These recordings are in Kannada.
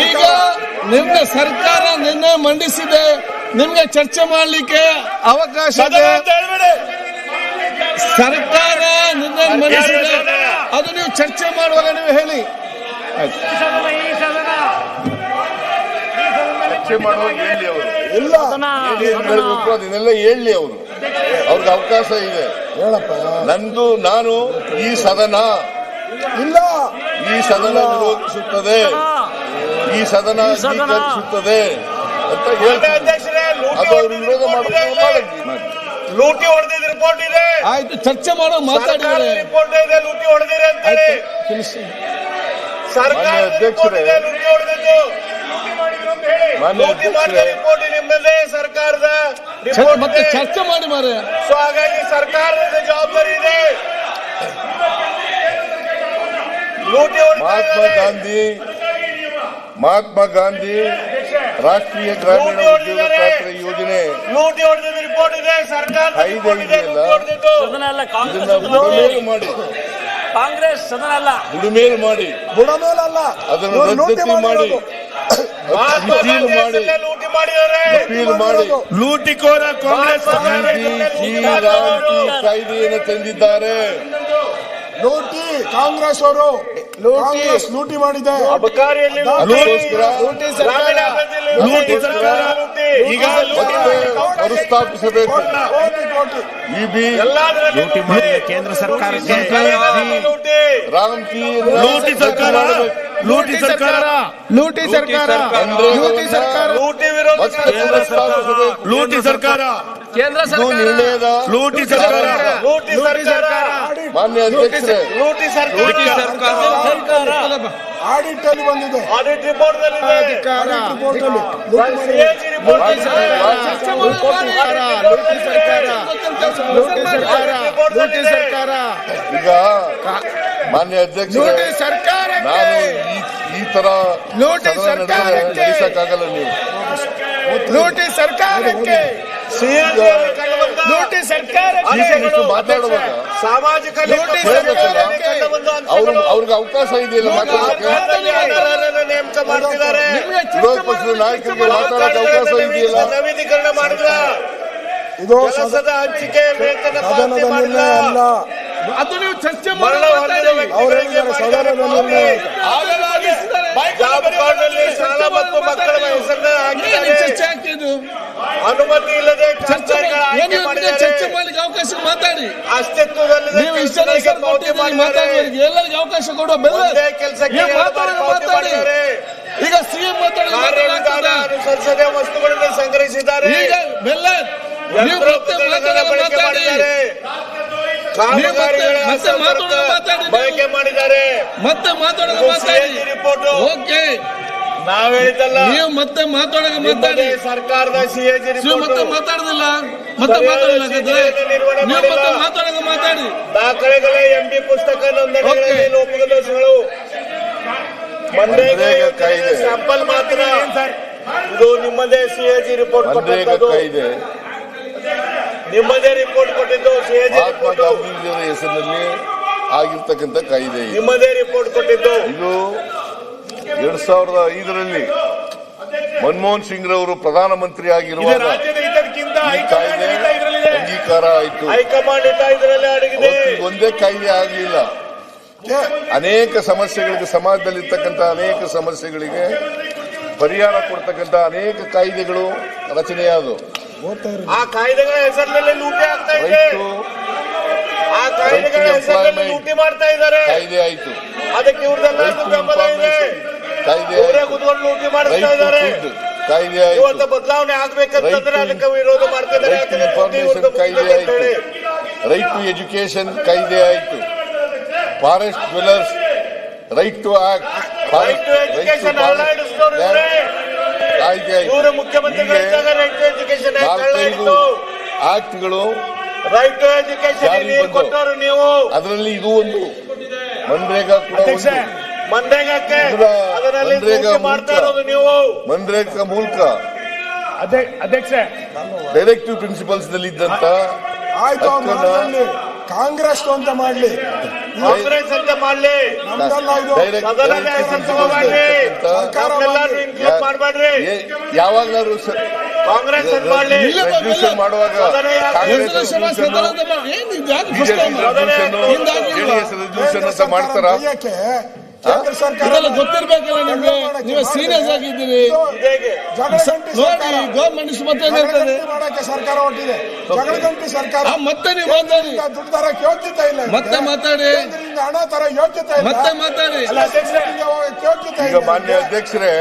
ಈಗ ನಿಮ್ಗೆ ಸರ್ಕಾರ ನಿನ್ನೆ ಮಂಡಿಸಿದೆ, ನಿಮ್ಗೆ ಚರ್ಚೆ ಮಾಡಲಿಕ್ಕೆ ಅವಕಾಶ ಇದೆ. ಸರ್ಕಾರ ನಿನ್ನೆ ಮಂಡಿಸಿದೆ, ಅದು ನೀವು ಚರ್ಚೆ ಮಾಡುವಾಗ ನೀವು ಹೇಳಿ. ಚರ್ಚೆ ಮಾಡುವಾಗ ಹೇಳಿ ಅವರು ಇಲ್ಲ ಅದನ್ನೆಲ್ಲ ಹೇಳಿ ಅವರು, ಅವ್ರಿಗೆ ಅವಕಾಶ ಇದೆ. ನಂದು ನಾನು ಈ ಸದನ ಇಲ್ಲ, ಈ ಸದನ ವಿರೋಧಿಸುತ್ತದೆ, ಈ ಸದನ ಅಂಗೀಕರಿಸುತ್ತದೆ ಅಂತ ಹೇಳ್ತಾರೆ. ಅದು ಅವರು ವಿರೋಧ ಮಾಡಬೇಕು. ಲೂಟಿ ಹೊಡೆದಿದ್ದ ರಿಪೋರ್ಟ್ ಇದೆ. ಆಯ್ತು, ಚರ್ಚೆ ಮಾಡೋ ಮಾತಾಡಿದ್ರೆ ರಿಪೋರ್ಟ್ ಇದೆ, ಲೂಟಿ ಹೊಡೆದಿರಿ ಅಂತ ಹೇಳಿ. ಸರ್ಕಾರ ಅಧ್ಯಕ್ಷರೇ, ಲೂಟಿ ಹೊಡೆದಿದ್ದು ಲೂಟಿ ಮಾಡಿದ ರಿಪೋರ್ಟ್ ನಿಮ್ಮದೇ, ಸರ್ಕಾರದ ಮತ್ತೆ ಚರ್ಚೆ ಮಾಡಿ ಮಾರೆ. ಸೊ ಹಾಗಾಗಿ ಸರ್ಕಾರದ ಜವಾಬ್ದಾರಿ ಇದೆ. ಲೂಟಿ ಮಹಾತ್ಮ ಗಾಂಧಿ ರಾಷ್ಟ್ರೀಯ ಗ್ರಾಮೀಣ ಉದ್ಯೋಗ ಖಾತ್ರಿ ಯೋಜನೆ ಲೂಟಿ ಹೊಡೆದಿದ್ದ ರಿಪೋರ್ಟ್ ಇದೆ, ಸರ್ಕಾರ ಮಾಡಿ ಕಾಂಗ್ರೆಸ್ ಸದನ ಅಲ್ಲ, ಬುಡಮೇಲು ಮಾಡಿ, ಬುಡಮೇಲಲ್ಲ, ಅದನ್ನು ರದ್ದತಿ ಮಾಡಿ, ಲೂಟಿ ಮಾಡಿದ್ದಾರೆ. ಲೂಟಿಕೋರ ಕಾಂಗ್ರೆಸ್ ಕಾಯ್ದೆಯನ್ನು ತಂದಿದ್ದಾರೆ. ಲೂಟಿ ಕಾಂಗ್ರೆಸ್ ಅವರು ಲೂಟಿ ಮಾಡಿದೆ. ಅಬಕಾರಿಯಲ್ಲಿ ಲೂಟಿ ಸರ್ಕಾರ ಈಗ ಮರುಸ್ಥಾಪಿಸಬೇಕು. ಲೂಟಿ ಮಾಡಿದ ಕೇಂದ್ರ ಸರ್ಕಾರಕ್ಕೆ ರಾಮ್ ಕಿ ಲೂಟಿ ಸರ್ಕಾರ, ಲೂಟಿ ಸರ್ಕಾರ, ಲೂಟಿ ಸರ್ಕಾರ, ಲೂಟಿ ಸರ್ಕಾರ, ಲೂಟಿ ವಿರೋಧ ಲೂಟಿ ಸರ್ಕಾರ, ಕೇಂದ್ರ ಸರ್ಕಾರ, ಲೂಟಿ ಸರ್ಕಾರ, ಲೂಟಿ ಸರ್ಕಾರ, ಮಾನ್ಯ ಅಧ್ಯಕ್ಷರೇ, ಲೂಟಿ ಸರ್ಕಾರ, ಆಡಿಟ್ ಅಲ್ಲಿ ಬಂದಿದೆ, ಆಡಿಟ್ ರಿಪೋರ್ಟ್ ಅಲ್ಲಿ ಈಗ ಮಾನ್ಯ ಅಧ್ಯಕ್ಷರೇ, ನಾನು ಈ ತರ ನಡೆಸಕ್ಕಾಗಲ್ಲ. ನೀವು ಲೂಟಿ ಸರ್ಕಾರಕ್ಕೆ, ಲೂಟಿ ಸರ್ಕಾರಕ್ಕೆ ಮಾತಾಡುವಾಗ ಸಾಮಾಜಿಕ ಅವ್ರಿಗೆ ಅವಕಾಶ ಇದೆಯಲ್ಲ ಮಾತಾಡೋಕೆ. ನೇಮಕ ಮಾಡ್ತಿದ್ದಾರೆ, ವಿರೋಧ ಪಕ್ಷದ ನಾಯಕರಿಗೆ ಮಾತಾಡೋಕೆ ಅವಕಾಶ ಇದೆಯಲ್ಲ. ನವೀಕರಣ ಮಾಡಿದ್ರ ಇದು ಕೆಲಸದ ಹಂಚಿಕೆ ವೇತನ ಪಾವತಿ ಮಾಡಿದ್ರ ಅಲ್ಲ, ಅದು ನೀವು ಚರ್ಚೆ ಜಾಬ್ ಕಾರ್ಡ್ನಲ್ಲಿ ಶಾಲ ಮತ್ತು ಮಕ್ಕಳ ಹೆಸರನ್ನ ಹಾಕಿದ್ದಾರೆ. ಚರ್ಚೆ ಆಗ್ತಿದ್ದು ಅನುಮತಿ ಇಲ್ಲದೆ ಚರ್ಚೆ ಮಾಡ್ಲಿಕ್ಕೆ ಅವಕಾಶ ಮಾತಾಡಿ. ಅಸ್ತಿತ್ವದಲ್ಲಿದೆ ನೀವು ಇಷ್ಟೇ ಮಾತಾಡುವವರಿಗೆ ಎಲ್ಲರಿಗೂ ಅವಕಾಶ ಕೊಡುವ ಬೆಲ್ಲ ಕೆಲಸಕ್ಕೆ ಮಾತಾಡಿ. ಈಗ ಸಿಎಂ ಕಾರ್ಯವಿಧಾನ ಅನುಸರಿಸದೆ ವಸ್ತುಗಳನ್ನು ಸಂಗ್ರಹಿಸಿದ್ದಾರೆ. ಈಗ ಬೆಲ್ಲ ನೀವು ಮತ್ತೆ ಮಾತಾಡಿ, ಬಳಕೆ ಮಾಡಿದ್ದಾರೆ. ಮತ್ತೆ ಮಾತಾಡೋದು ಮಾತಾಡಿ. ರಿಪೋರ್ಟ್ ಓಕೆ, ನಾವ್ ಹೇಳಿದ್ದಲ್ಲ, ನೀವು ಮತ್ತೆ ಮಾತಾಡೋದು ಮಾತಾಡಿ. ಸರ್ಕಾರದ ಸಿಎಜಿ ನೀವು ಮತ್ತೆ ಮಾತಾಡುದಿಲ್ಲ, ಮತ್ತೆ ಮಾತಾಡೋದು ನೀವು ಮತ್ತೆ ಮಾತಾಡೋದು ಮಾತಾಡಿ. ದಾಖಲೆಗಳ ಎಂಬಿ ಪುಸ್ತಕ ನೋಂದಣಿಗಳಲ್ಲಿ ಲೋಪದೋಷಗಳು, ಮನ್ರೇಗಾ ಕಾಯ್ದೆ ಸ್ಯಾಂಪಲ್ ಮಾತ್ರ. ಇದು ನಿಮ್ಮದೇ ಸಿಎಜಿ ರಿಪೋರ್ಟ್ ಕೊಟ್ಟಿದ್ದು, ನಿಮ್ಮದೇ ರಿಪೋರ್ಟ್ ಕೊಟ್ಟಿದ್ದು ಸಿಎಜಿ ಮಹಾತ್ಮ ಗಾಂಧೀಜಿಯವರ ಹೆಸರಿನಲ್ಲಿ ಆಗಿರ್ತಕ್ಕಂಥ ಕಾಯ್ದೆ, ನಿಮ್ಮದೇ ರಿಪೋರ್ಟ್ ಕೊಟ್ಟಿದ್ದು. ಇದು 2005ರಲ್ಲಿ ಮನಮೋಹನ್ ಸಿಂಗ್ ರವರು ಪ್ರಧಾನಮಂತ್ರಿ ಆಗಿರುವಾಗ ರಾಜ್ಯದ ಹಿತಕ್ಕಿಂತ ಈ ಕಾಯ್ದೆ ಅಂಗೀಕಾರ ಆಯಿತು. ಹೈಕಮಾಂಡ್ ಹಿತ ಇದರಲ್ಲಿ ಅಡಗಿದೆ. ಒಂದೇ ಕಾಯ್ದೆ ಆಗಲಿಲ್ಲ, ಅನೇಕ ಸಮಸ್ಯೆಗಳಿಗೆ, ಸಮಾಜದಲ್ಲಿರ್ತಕ್ಕಂಥ ಅನೇಕ ಸಮಸ್ಯೆಗಳಿಗೆ ಪರಿಹಾರ ಕೊಡ್ತಕ್ಕಂಥ ಅನೇಕ ಕಾಯ್ದೆಗಳು ರಚನೆಯಾದವು. ಆ ಕಾಯ್ದೆಗಳ ಹೆಸರಿನಲ್ಲಿ ಲೂಟಿ ಆಗ್ತಾ ಇದೆ, ಆ ಕಾಯ್ದೆಗಳ ಹೆಸರಿನಲ್ಲಿ ಲೂಟಿ ಮಾಡ್ತಾ ಇದ್ದಾರೆ. ಕಾಯ್ದೆ ಆಯ್ತು, ಅದಕ್ಕೆ ಇವ್ರದೆಲ್ಲ ಬೆಂಬಲ ಇದೆ. ಕಾಯ್ದೆ ಇವರೇ ಕುತ್ಕೊಂಡು ಲೂಟಿ ಮಾಡ್ತಾ ಇದ್ದಾರೆ. ಕಾಯ್ದೆ ಆಯ್ತು, ಇವತ್ತು ಬದಲಾವಣೆ ಆಗ್ಬೇಕಂತಂದ್ರೆ ಅದಕ್ಕೆ ವಿರೋಧ ಮಾಡ್ತಾ ಇದ್ದಾರೆ. ಇನ್ಫಾರ್ಮೇಶನ್ ಕಾಯ್ದೆ ಆಯ್ತು, ರೈಟ್ ಟು ಎಜುಕೇಶನ್ ಕಾಯ್ದೆ ಆಯ್ತು, forest dwellers right to act, right to education ಕಾಯ್ದೆ ಇವರು ಮುಖ್ಯಮಂತ್ರಿಗಳಿದ್ದಾಗ ರೈಟ್ ಟು ಎಜುಕೇಶನ್ ಆಕ್ಟ್ಗಳು ರೈಟ್ ಟು ಎಜುಕೇಶನ್ ಕೊಟ್ಟವರು ನೀವು. ಅದರಲ್ಲಿ ಇದು ಒಂದು, ಮನ್ರೇಗಾ ಕೂಡ ಒಂದು. ಮನ್ರೇಗಾಕ್ಕೆ ಅದರಲ್ಲಿ ಮಾಡ್ತಾ ಇರೋದು ನೀವು. ಮನ್ರೇಗಾ ಮೂಲಕ ಅಧ್ಯಕ್ಷ ಡೈರೆಕ್ಟಿವ್ ಪ್ರಿನ್ಸಿಪಲ್ಸ್ ನಲ್ಲಿ ಇದ್ದಂತ ಆಯ್ತು, ಕಾಂಗ್ರೆಸ್ ಅಂತ ಮಾಡ್ಲಿ. ಕಾಂಗ್ರೆಸ್ ಅಂತ ಮಾಡ್ಲಿ, ನಮ್ದಲ್ಲ ಇದು. ಸದನದ ಹೆಸರು ತಗೋಬೇಡ್ರಿ, ನಮ್ಮೆಲ್ಲರೂ ಇನ್ಕ್ಲೂಡ್ ಮಾಡ್ಬೇಡ್ರಿ. ಯಾವಾಗ್ಲಾದ್ರು ಕಾಂಗ್ರೆಸ್ ಅಂತ ಮಾಡ್ಲಿ, ರೆಸಲ್ಯೂಷನ್ ಮಾಡುವಾಗ ಕಾಂಗ್ರೆಸ್ ರೆಸಲ್ಯೂಷನ್ ಅಂತ ಮಾಡ್ತಾರ. ಕೇಂದ್ರ ಸರ್ಕಾರ ಇದೆಲ್ಲ ಗೊತ್ತಿರ್ಬೇಕಲ್ಲ ನಿಮ್ಗೆ, ನೀವು ಸೀರಿಯಸ್ ಆಗಿದ್ದೀರಿ ನೋಡಿ. ಗೌರ್ಮೆಂಟ್ ಮತ್ತೆ ಮಾಡಕ್ಕೆ ಸರ್ಕಾರ ಹೊಟ್ಟಿದೆ, ಜಗಳಗಂಟಿ ಸರ್ಕಾರ. ಮತ್ತೆ ನೀವು ಮಾತಾಡಿ, ದುಡ್ಡು ತರಕ್ಕೆ ಯೋಗ್ಯತೆ ಇಲ್ಲ, ಮತ್ತೆ ಮಾತಾಡಿ, ಕೇಂದ್ರದಿಂದ ಹಣ ತರ ಯೋಗ್ಯತೆ ಇಲ್ಲ, ಮತ್ತೆ ಮಾತಾಡಿ. ಯೋಗ್ಯತೆ ಈಗ ಮಾನ್ಯ ಅಧ್ಯಕ್ಷರೇ,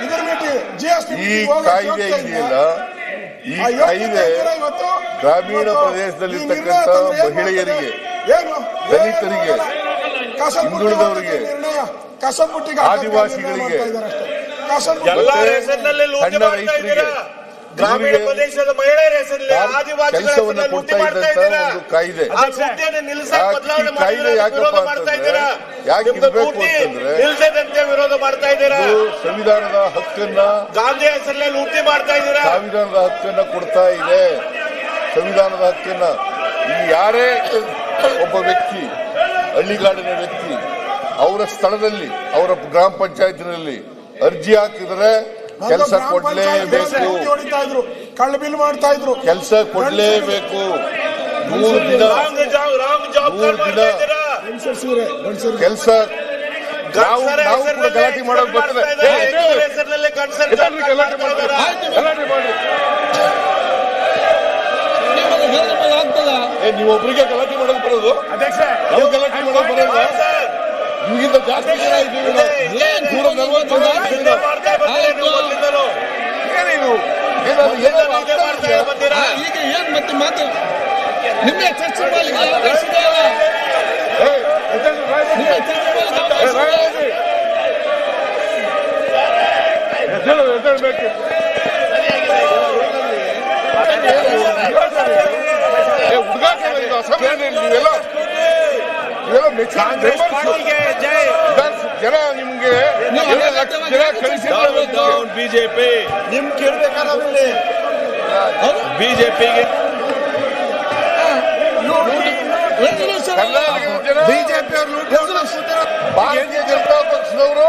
ಇದ್ರ ಮೀಟಿ GST ಈ ಕಾಯ್ದೆ ಇದೆಯಲ್ಲ, ಈ ಕಾಯ್ದೆ ಗ್ರಾಮೀಣ ಪ್ರದೇಶದಲ್ಲಿರ್ತಕ್ಕಂಥ ಮಹಿಳೆಯರಿಗೆ, ದಲಿತರಿಗೆ, ಹಿಂದುಳಿದವರಿಗೆ, ಆದಿವಾಸಿಗಳಿಗೆ, ಎಲ್ಲರ ಹೆಸರಿನಲ್ಲಿ ಲೂಟಿ ಮಾಡ್ತಾ ಇದ್ದೀರಾ. ಗ್ರಾಮೀಣ ಪ್ರದೇಶದ ಮಹಿಳೆಯರ ಹೆಸರಲ್ಲಿ ಆದಿವಾಸಿಗಳ ಹೆಸರಲ್ಲಿ ಲೂಟಿ ಮಾಡ್ತಾ ಇದ್ದೀರಾ. ಒಂದು ಕಾಯ್ದೆ. ಆ ಲೂಟಿಯನ್ನು ನಿಲ್ಲಿಸಕ್ಕೆ ಬದಲಾವಣೆ ಕಾಯ್ದೆ ಯಾಕಪ್ಪ ಮಾಡ್ತಾ ಇದ್ದೀರಾ. ಯಾಕೆ ಇರಬೇಕು ಅಂತಂದ್ರೆ, ನಿಲ್ಲಿಸದಂತೆ ವಿರೋಧ ಮಾಡ್ತಾ ಇದ್ದೀರಾ. ಸಂವಿಧಾನದ ಹಕ್ಕನ್ನ, ಗಾಂಧಿ ಹೆಸರಲ್ಲೇ ಲೂಟಿ ಮಾಡ್ತಾ ಇದ್ದೀರಾ. ಸಂವಿಧಾನದ ಹಕ್ಕನ್ನ ಕೊಡ್ತಾ ಇದೆ. ಸಂವಿಧಾನದ ಹಕ್ಕನ್ನ ಇಲ್ಲಿ ಯಾರೇ ಒಬ್ಬ ವ್ಯಕ್ತಿ, ಹಳ್ಳಿಗಾಡಿನ ವ್ಯಕ್ತಿ, ಅವರ ಸ್ಥಳದಲ್ಲಿ, ಅವರ ಗ್ರಾಮ ಪಂಚಾಯತ್ನಲ್ಲಿ ಅರ್ಜಿ ಹಾಕಿದ್ರೆ ಕೆಲಸ ಕೊಡ್ಲೇಬೇಕು, ಕಳ್ಳ ಬಿಲ್ ಮಾಡ್ತಾ ಇದ್ರು, ಕೆಲಸ ಕೊಡ್ಲೇಬೇಕು. 3 ದಿನ ಕೆಲಸ. ನಾವು ಕೂಡ ಗಲಾಟೆ ಮಾಡೋದು ಬರ್ತದೆ. ಗಲಾಟೆ ಮಾಡ್ತಾರೆ, ಗಲಾಟೆ ಮಾಡಿ. ನೀವು ಒಬ್ಬರಿಗೆ ಗಲಾಟೆ ಮಾಡೋದು ಬರೋದು, ನಾವು ಗಲಾಟೆ ಮಾಡೋದು ಬರೋದು. ನಿಮಗಿಂತ ಜಾಸ್ತಿ ಜನ ಇದ್ದೀವಿ ನಾವು. 140 ಜನ ಏನಿದು? ಈಗ ಏನ್ ಮತ್ತೆ ಮಾತು ನಿಮಗೆ ಚರ್ಚೆ ಮಾಡಲಿಕ್ಕೆ ಅವಕಾಶ ಇದೆಯಲ್ಲ? ನಿಮಗೆ ಚರ್ಚೆ ಮಾಡಲಿಕ್ಕೆ ಅವಕಾಶ ಜನ ನಿಮ್ಗೆ ಜನ ಕಳಿಸಿದ್ರು. ಬಿಜೆಪಿ ನಿಮ್ ಕೇಳ್ಬೇಕಾದ್ರೆ ಬಿಜೆಪಿಗೆ ಬಿಜೆಪಿ ಭಾರತೀಯ ಜನತಾ ಪಕ್ಷದವರು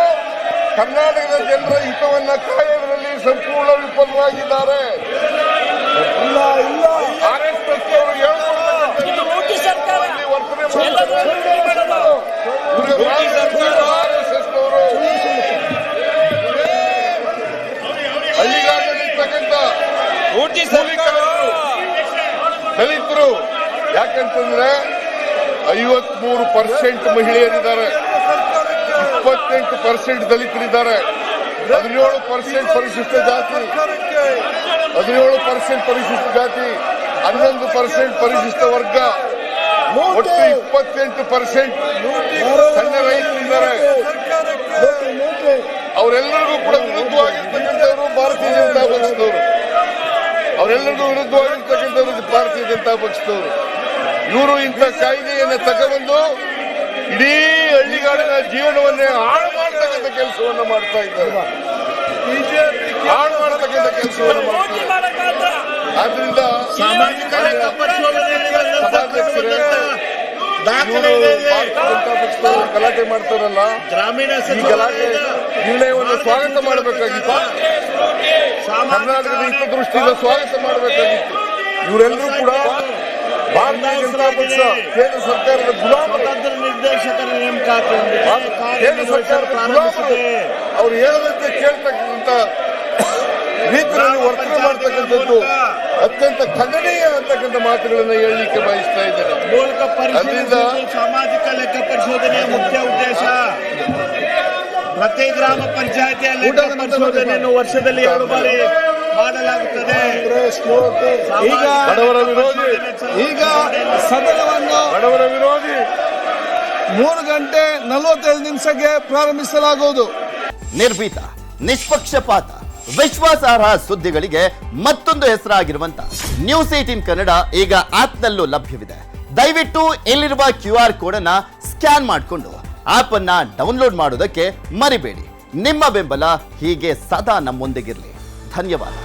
ಕರ್ನಾಟಕದ ಜನರ ಹಿತವನ್ನ ಕಾಯೋದ್ರಲ್ಲಿ ಸಂಪೂರ್ಣ ವಿಫಲವಾಗಿದ್ದಾರೆ. RSS ಅವರು ಹಳ್ಳಿಗಾಡಿರ್ತಕ್ಕಂಥ ದಲಿತರು, ಯಾಕಂತಂದ್ರೆ 53% ಮಹಿಳೆಯರಿದ್ದಾರೆ, 28% ದಲಿತರಿದ್ದಾರೆ, 17% ಪರಿಶಿಷ್ಟ ಜಾತಿ, 17% ಪರಿಶಿಷ್ಟ ಜಾತಿ, 11% ಪರಿಶಿಷ್ಟ ವರ್ಗ, ಒಟ್ಟು 28% ಸಣ್ಣ ರೈತರಿದ್ದಾರೆ. ಅವರೆಲ್ಲರಿಗೂ ಕೂಡ ವಿರುದ್ಧವಾಗಿರ್ತಕ್ಕಂಥವ್ರು ಭಾರತೀಯ ಜನತಾ ಪಕ್ಷದವರು. ಅವರೆಲ್ಲರಿಗೂ ವಿರುದ್ಧವಾಗಿರ್ತಕ್ಕಂಥವ್ರು ಭಾರತೀಯ ಜನತಾ ಪಕ್ಷದವರು. ಇವರು ಇಂಥ ಕಾಯ್ದೆಯನ್ನು ತಗೊಂಡು ಇಡೀ ಹಳ್ಳಿಗಾಡಿನ ಜೀವನವನ್ನೇ ಹಾಳು ಮಾಡ್ತಕ್ಕಂಥ ಕೆಲಸವನ್ನು ಮಾಡ್ತಾ ಇದ್ದಾರೆ. ಹಾಳು ಮಾಡ್ತಕ್ಕಂಥ ಕೆಲಸವನ್ನು ಮಾಡ್ತಾರೆ. ಆದ್ರಿಂದ ಸಾಮಾಜಿಕ ಲೆಕ್ಕ ಪರಿಶೋಧನೆಯಲ್ಲಿ ಗಲಾಟೆ ಮಾಡ್ತಾರಲ್ಲ, ಗ್ರಾಮೀಣ ಈ ಗಲಾಟೆ ನಿರ್ಣಯವನ್ನು ಸ್ವಾಗತ ಮಾಡಬೇಕಾಗಿತ್ತು. ಕರ್ನಾಟಕದ ಹಿತದೃಷ್ಟಿಯಿಂದ ಸ್ವಾಗತ ಮಾಡಬೇಕಾಗಿತ್ತು. ಇವರೆಲ್ಲರೂ ಕೂಡ ಭಾರತೀಯ ಜನತಾ ಪಕ್ಷ ಕೇಂದ್ರ ಸರ್ಕಾರದ ಗುಲಾಮರು, ನಿರ್ದೇಶಕರ ನೇಮಕಾತಿ ಕೇಂದ್ರ ಸರ್ಕಾರದ ಗುಲಾಮರು. ಅವ್ರು ಹೇಳದಂತೆ ಕೇಳ್ತಕ್ಕಂಥ ರೀತಿಯಲ್ಲಿ ವರ್ತನೆ ಮಾಡ್ತಕ್ಕಂಥದ್ದು ಅತ್ಯಂತ ಖಂಡನೀಯ ಅಂತಕ್ಕಂಥ ಮಾತುಗಳನ್ನು ಹೇಳಲಿಕ್ಕೆ ಬಯಸ್ತಾ ಇದ್ದಾರೆ. ಮೂಲಕ ಪರಿಶೀಲನೆ ಸಾಮಾಜಿಕ ಲೆಕ್ಕ ಪರಿಶೋಧನೆಯ ಮುಖ್ಯ ಉದ್ದೇಶ ಪ್ರತಿ ಗ್ರಾಮ ಪಂಚಾಯತಿಯಲ್ಲಿ ಲೆಕ್ಕ ಪರಿಶೋಧನೆಯನ್ನು ವರ್ಷದಲ್ಲಿ 2 ಬಾರಿ ಮಾಡಲಾಗುತ್ತದೆ. ಈಗ ಬಡವರ ವಿರೋಧಿ, ಈಗ ಸದನವನ್ನು ಬಡವರ ವಿರೋಧಿ 3 ಗಂಟೆ 45 ನಿಮಿಷಕ್ಕೆ ಪ್ರಾರಂಭಿಸಲಾಗುವುದು. ನಿರ್ಭೀತ, ನಿಷ್ಪಕ್ಷಪಾತ, ವಿಶ್ವಾಸಾರ್ಹ ಸುದ್ದಿಗಳಿಗೆ ಮತ್ತೊಂದು ಹೆಸರಾಗಿರುವಂತ ನ್ಯೂಸ್ 18 ಕನ್ನಡ ಈಗ ಆಪ್ನಲ್ಲೂ ಲಭ್ಯವಿದೆ. ದಯವಿಟ್ಟು ಇಲ್ಲಿರುವ QR ಕೋಡ್ ಅನ್ನ ಸ್ಕ್ಯಾನ್ ಮಾಡಿಕೊಂಡು ಆಪ್ ಅನ್ನ ಡೌನ್ಲೋಡ್ ಮಾಡೋದಕ್ಕೆ ಮರಿಬೇಡಿ. ನಿಮ್ಮ ಬೆಂಬಲ ಹೀಗೆ ಸದಾ ನಮ್ಮೊಂದಿಗಿರಲಿ. ಧನ್ಯವಾದ.